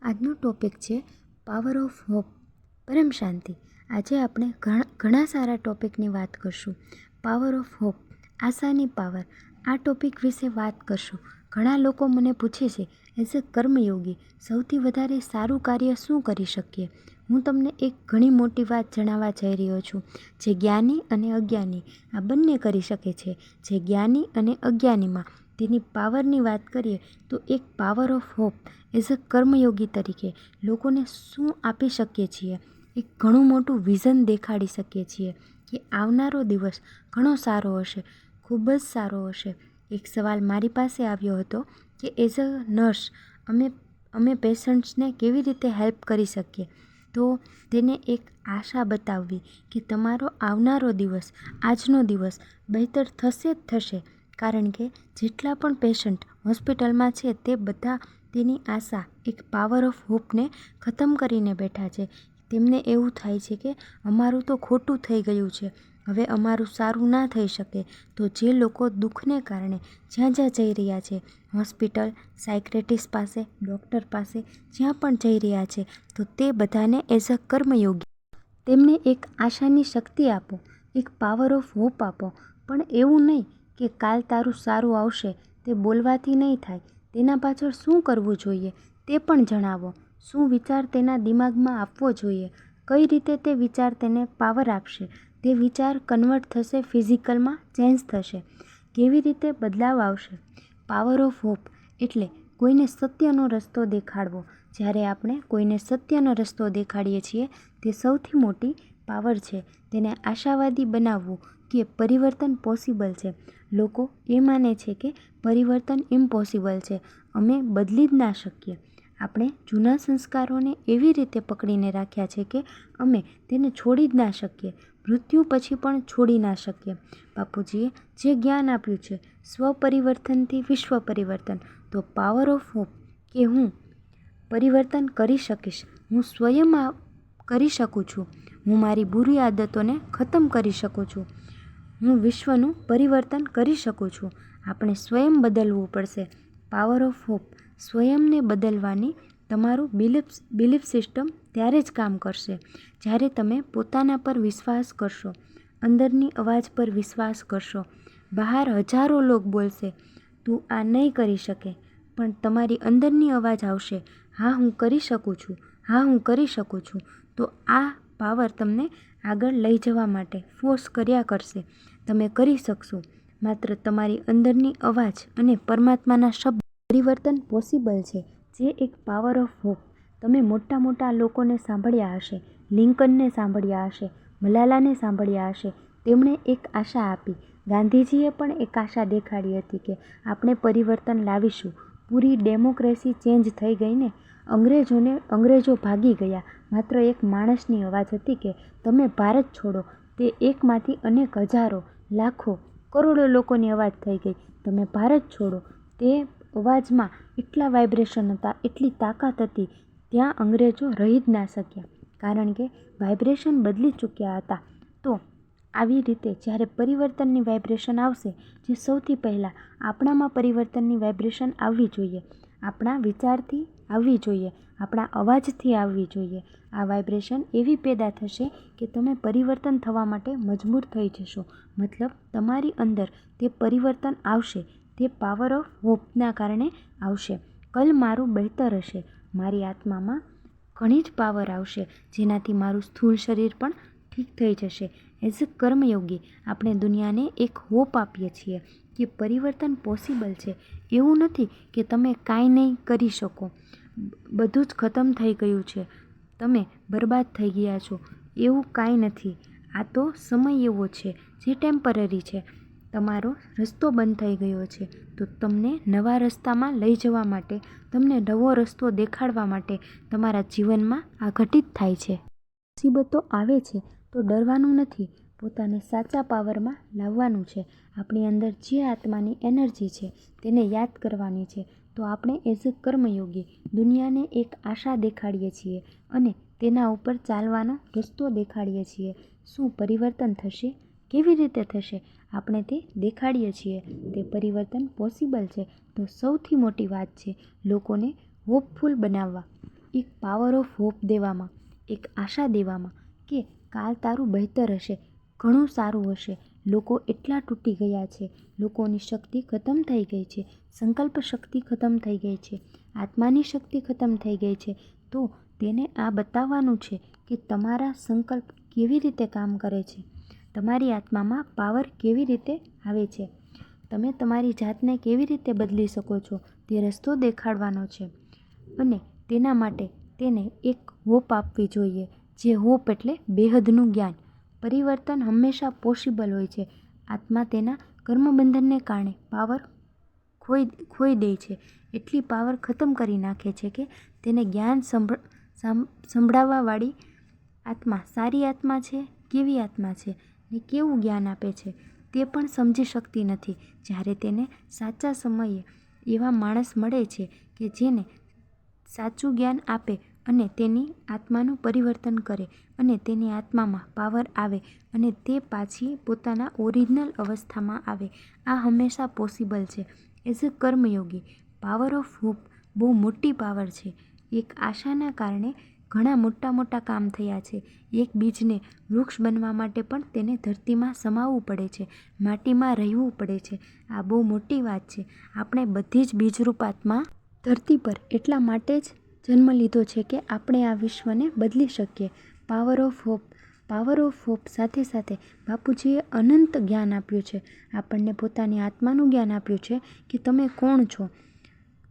આજનો ટોપિક છે power of hope, પરમ શાંતિ. આજે આપણે ઘણા સારા ટોપિકની વાત કરશું. પાવર ઓફ હોપ, આશાની પાવર. આ ટોપિક વિશે વાત કરશું. ઘણા લોકો મને પૂછે છે, એઝ અ કર્મયોગી સૌથી વધારે સારું કાર્ય શું કરી શકીએ? હું તમને એક ઘણી મોટી વાત જણાવવા જઈ રહ્યો છું. જે જ્ઞાની અને અજ્ઞાની આ બંને કરી શકે છે. જે જ્ઞાની અને અજ્ઞાનીમાં તેની પાવરની વાત કરીએ તો એક power of hope as a કર્મયોગી તરીકે લોકોને શું આપી શકીએ છીએ? એક ઘણું મોટું વિઝન દેખાડી શકીએ છીએ કે આવનારો દિવસ ઘણો સારો હશે, ખૂબ જ સારો હશે. એક સવાલ મારી પાસે આવ્યો હતો કે એઝ અ નર્સ અમે પેશન્ટ્સને કેવી રીતે હેલ્પ કરી શકીએ? તો તેને એક આશા બતાવવી કે તમારો આવનારો દિવસ, આજનો દિવસ બહેતર થશે જ થશે. કારણ કે જેટલા પણ પેશન્ટ હોસ્પિટલમાં છે તે બધા તેની આશા, એક પાવર ઓફ હોપને ખતમ કરીને બેઠા છે. તેમને એવું થાય છે કે અમારું તો ખોટું થઈ ગયું છે, હવે અમારું સારું ના થઈ શકે. તો જે લોકો દુઃખને કારણે જ્યાં જ્યાં જઈ રહ્યા છે, હોસ્પિટલ, સાયક્રેટિસ્ટ પાસે, ડૉક્ટર પાસે, જ્યાં પણ જઈ રહ્યા છે, તો તે બધાને એઝ અ કર્મયોગી તેમને એક આશાની શક્તિ આપો, એક પાવર ઓફ હોપ આપો. પણ એવું નહીં કે કાલ તારું સારું આવશે તે બોલવાથી નહીં થાય. તેના પાછળ શું કરવું જોઈએ તે પણ જણાવો. શું વિચાર તેના દિમાગમાં આપવો જોઈએ? કઈ રીતે તે વિચાર તેને પાવર આપશે? તે વિચાર કન્વર્ટ થશે, ફિઝિકલમાં ચેન્જ થશે. કેવી રીતે બદલાવ આવશે? પાવર ઓફ હોપ એટલે કોઈને સત્યનો રસ્તો દેખાડવો. જ્યારે આપણે કોઈને સત્યનો રસ્તો દેખાડીએ છીએ તે સૌથી મોટી પાવર છે. તેને આશાવાદી બનાવવું કે પરિવર્તન પોસિબલ છે. લોકો એ માને છે કે પરિવર્તન ઇમ્પોસિબલ છે, અમે બદલી જ ના શકીએ. આપણે જૂના સંસ્કારોને એવી રીતે પકડીને રાખ્યા છે કે અમે તેને છોડી જ ના શકીએ, મૃત્યુ પછી પણ છોડી ના શકીએ. બાપુજીએ જે જ્ઞાન આપ્યું છે, સ્વપરિવર્તનથી વિશ્વ પરિવર્તન, તો પાવર ઓફ હોપ કે હું પરિવર્તન કરી શકીશ, હું સ્વયં કરી શકું છું, હું મારી બુરી આદતોને ખતમ કરી શકું છું, હું વિશ્વનું પરિવર્તન કરી શકું છું. આપણે સ્વયં બદલવું પડશે. પાવર ઓફ હોપ, સ્વયંને બદલવાની તમારું બિલીફ સિસ્ટમ ત્યારે જ કામ કરશે જ્યારે તમે પોતાના પર વિશ્વાસ કરશો, અંદરની અવાજ પર વિશ્વાસ કરશો. બહાર હજારો લોક બોલશે, તું આ નહીં કરી શકે, પણ તમારી અંદરની અવાજ આવશે, હા હું કરી શકું છું, હા હું કરી શકું છું. તો આ પાવર તમને આગળ લઈ જવા માટે ફોર્સ કર્યા કરશે. તમે કરી શકશો. માત્ર તમારી અંદરની અવાજ અને પરમાત્માના શબ્દ. પરિવર્તન પોસિબલ છે, જે એક પાવર ઓફ હોપ. તમે મોટા મોટા લોકોને સાંભળ્યા હશે, લિંકનને સાંભળ્યા હશે, મલાલાને સાંભળ્યા હશે. તેમણે એક આશા આપી. ગાંધીજીએ પણ એક આશા દેખાડી હતી કે આપણે પરિવર્તન લાવીશું. પૂરી ડેમોક્રેસી ચેન્જ થઈ ગઈ ને, અંગ્રેજો ભાગી ગયા. માત્ર એક માણસની અવાજ હતી કે તમે ભારત છોડો. તે એકમાંથી અનેક હજારો, લાખો, કરોડો લોકોની અવાજ થઈ ગઈ, તમે ભારત છોડો. તે અવાજમાં એટલા વાઇબ્રેશન હતા, એટલી તાકાત હતી, ત્યાં અંગ્રેજો રહી જ ના શક્યા, કારણ કે વાઇબ્રેશન બદલી ચૂક્યા હતા. તો આવી રીતે જ્યારે પરિવર્તનની વાઇબ્રેશન આવશે, જે સૌથી પહેલાં આપણામાં પરિવર્તનની વાઇબ્રેશન આવવી જોઈએ, આપણા વિચારથી આવવી જોઈએ, આપણા અવાજથી આવવી જોઈએ. આ વાઇબ્રેશન એવી પેદા થશે કે તમે પરિવર્તન થવા માટે મજબૂર થઈ જશો. મતલબ તમારી અંદર તે પરિવર્તન આવશે. તે પાવર ઓફ હોપના કારણે આવશે. કલ મારું બહેતર હશે. મારી આત્મામાં ઘણી જ પાવર આવશે, જેનાથી મારું સ્થૂળ શરીર પણ ઠીક થઈ જશે. એઝ અ કર્મયોગી આપણે દુનિયાને એક હોપ આપીએ છીએ કે પરિવર્તન પોસિબલ છે. એવું નથી કે તમે કાંઈ નહીં કરી શકો, બધું જ ખતમ થઈ ગયું છે, તમે બરબાદ થઈ ગયા છો. એવું કાંઈ નથી. આ તો સમય એવો છે જે ટેમ્પરરી છે. તમારો રસ્તો બંધ થઈ ગયો છે, તો તમને નવા રસ્તામાં લઈ જવા માટે, તમને નવો રસ્તો દેખાડવા માટે તમારા જીવનમાં આ ઘટિત થાય છે. મુસીબતો આવે છે તો ડરવાનું નથી, પોતાને સાચા પાવરમાં લાવવાનું છે. આપણી અંદર જે આત્માની એનર્જી છે તેને યાદ કરવાની છે. તો આપણે એઝ અ કર્મયોગી દુનિયાને એક આશા દેખાડીએ છીએ અને તેના ઉપર ચાલવાનો રસ્તો દેખાડીએ છીએ. શું પરિવર્તન થશે? કેવી રીતે થશે? આપણે તે દેખાડીએ છીએ. તે પરિવર્તન પોસિબલ છે. તો સૌથી મોટી વાત છે લોકોને હોપફુલ બનાવવા. એક પાવર ઓફ હોપ દેવામાં, એક આશા દેવામાં કે કાલ તારું બહેતર હશે, ઘણું સારું હશે. લોકો એટલા તૂટી ગયા છે, લોકોની શક્તિ ખતમ થઈ ગઈ છે, સંકલ્પ શક્તિ ખતમ થઈ ગઈ છે, આત્માની શક્તિ ખતમ થઈ ગઈ છે. તો તેને આ બતાવવાનું છે કે તમારા સંકલ્પ કેવી રીતે કામ કરે છે, તમારી આત્મામાં પાવર કેવી રીતે આવે છે, તમે તમારી જાતને કેવી રીતે બદલી શકો છો, તે રસ્તો દેખાડવાનો છે. અને તેના માટે તેને એક હોપ આપવી જોઈએ, જે હોપ એટલે બેહદનું જ્ઞાન. પરિવર્તન હંમેશા પોસિબલ હોય છે. આત્મા તેના કર્મબંધનને કારણે પાવર ખોઈ દે છે, એટલી પાવર ખતમ કરી નાખે છે કે તેને જ્ઞાન સંભળાવવાવાળી આત્મા સારી આત્મા છે, કેવી આત્મા છે ને કેવું જ્ઞાન આપે છે તે પણ સમજી શકતી નથી. જ્યારે તેને સાચા સમયે એવા માણસ મળે છે કે જેને સાચું જ્ઞાન આપે અને તેની આત્માનું પરિવર્તન કરે અને તેની આત્મામાં પાવર આવે અને તે પાછી પોતાના ઓરિજિનલ અવસ્થામાં આવે. આ હંમેશા પોસિબલ છે. As a Karmayogi, power of hope બહુ મોટી પાવર છે. એક આશાના કારણે ઘણા મોટા મોટા કામ થયા છે. એક બીજને વૃક્ષ બનવા માટે પણ તેને ધરતીમાં સમાવવું પડે છે, માટીમાં રહેવું પડે છે. આ બહુ મોટી વાત છે. આપણે બધી જ બીજરૂપ આત્મા ધરતી પર એટલા માટે જ જન્મ લીધો છે કે આપણે આ વિશ્વને બદલી શકીએ. Power of hope, power of hope સાથે સાથે બાપુજીએ અનંત જ્ઞાન આપ્યું છે. આપણને પોતાની આત્માનું જ્ઞાન આપ્યું છે કે તમે કોણ છો,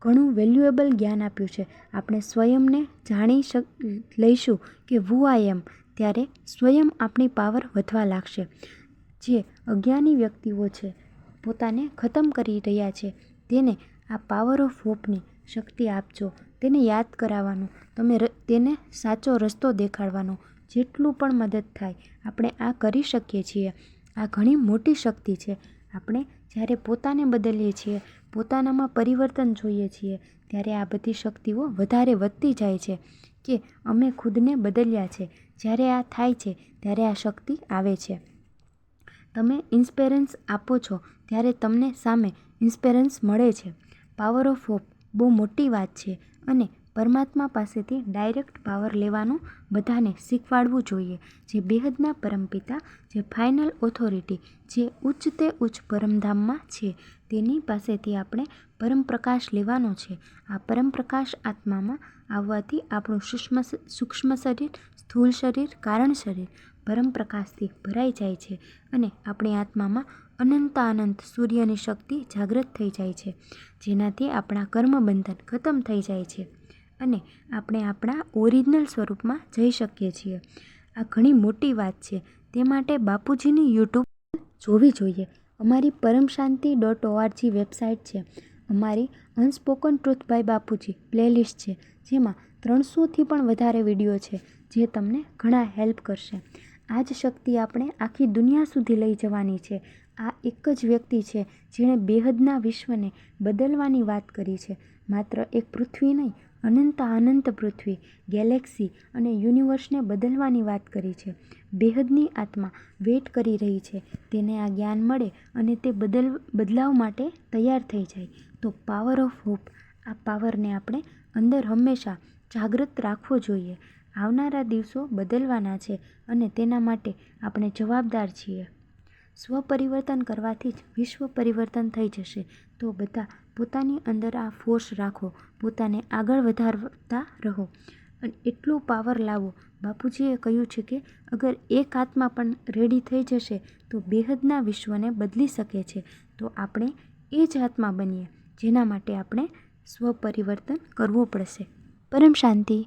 ઘણું વેલ્યુએબલ જ્ઞાન આપ્યું છે. આપણે સ્વયંને જાણી લઈશું કે વુ આઈ એમ, ત્યારે સ્વયં આપણી પાવર વધવા લાગશે. જે અજ્ઞાની વ્યક્તિઓ છે, પોતાને ખતમ કરી રહ્યા છે, તેને આ પાવર ઓફ હોપની શક્તિ આપજો. તેને યાદ કરાવવાનું, તમે તેને સાચો રસ્તો દેખાડવાનો. જેટલું પણ મદદ થાય આપણે આ કરી શકીએ છીએ. આ ઘણી મોટી શક્તિ છે. આપણે જ્યારે પોતાને બદલીએ છીએ, પોતાનામાં પરિવર્તન જોઈએ છીએ, ત્યારે આ બધી શક્તિઓ વધારે વધતી જાય છે કે અમે ખુદને બદલ્યા છે. જ્યારે આ થાય છે ત્યારે આ શક્તિ આવે છે. તમે ઇન્સ્પિરન્સ આપો છો ત્યારે તમને સામે ઇન્સ્પિરન્સ મળે છે. પાવર ઓફ હોપ બહુ મોટી વાત છે અને પરમાત્મા પાસેથી ડાયરેક્ટ પાવર લેવાનું બધાને શીખવાડવું જોઈએ. જે બેહદના પરમપિતા, જે ફાઇનલ ઓથોરિટી, જે ઉચ્ચ તે ઉચ્ચ પરમધામમાં છે, તેની પાસેથી આપણે પરમપ્રકાશ લેવાનો છે. આ પરમપ્રકાશ આત્મામાં આવવાથી આપણું સૂક્ષ્મ શરીર, સ્થૂળ શરીર, કારણ શરીર પરમપ્રકાશથી ભરાઈ જાય છે અને આપણી આત્મામાં અનંત સૂર્યની શક્તિ જાગૃત થઈ જાય છે, જેનાથી આપણા કર્મબંધન ખતમ થઈ જાય છે અને આપણે આપણા ઓરિજિનલ સ્વરૂપમાં જઈ શકીએ છીએ. આ ઘણી મોટી વાત છે. તે માટે બાપુજીની યુટ્યુબ જોવી જોઈએ. અમારી પરમશાંતિ.org વેબસાઇટ છે. અમારી અનસ્પોકન ટ્રુથ બાય બાપુજી પ્લેલિસ્ટ છે, જેમાં 300થી પણ વધારે વિડીયો છે જે તમને ઘણા હેલ્પ કરશે. આ જ શક્તિ આપણે આખી દુનિયા સુધી લઈ જવાની છે. આ એક જ વ્યક્તિ છે જેણે બેહદના વિશ્વને બદલવાની વાત કરી છે. માત્ર એક પૃથ્વી નહીં, અનંત પૃથ્વી, ગેલેક્સી અને યુનિવર્સને બદલવાની વાત કરી છે. બેહદની આત્મા વેઇટ કરી રહી છે તેને આ જ્ઞાન મળે અને તે બદલાવ માટે તૈયાર થઈ જાય. તો પાવર ઓફ હોપ, આ પાવરને આપણે અંદર હંમેશા જાગૃત રાખવો જોઈએ. આવનારા દિવસો બદલવાના છે અને તેના માટે આપણે જવાબદાર છીએ. સ્વપરિવર્તન કરવાથી જ વિશ્વ પરિવર્તન થઈ જશે. તો બધા પોતાની અંદર આ ફોર્સ રાખો, પોતાને આગળ વધારતા રહો અને એટલું પાવર લાવો. બાપુજીએ કહ્યું છે કે અગર એક આત્મા પણ રેડી થઈ જશે તો બેહદના વિશ્વને બદલી શકે છે. તો આપણે એ જ આત્મા બનીએ, જેના માટે આપણે સ્વપરિવર્તન કરવું પડશે. પરમ શાંતિ.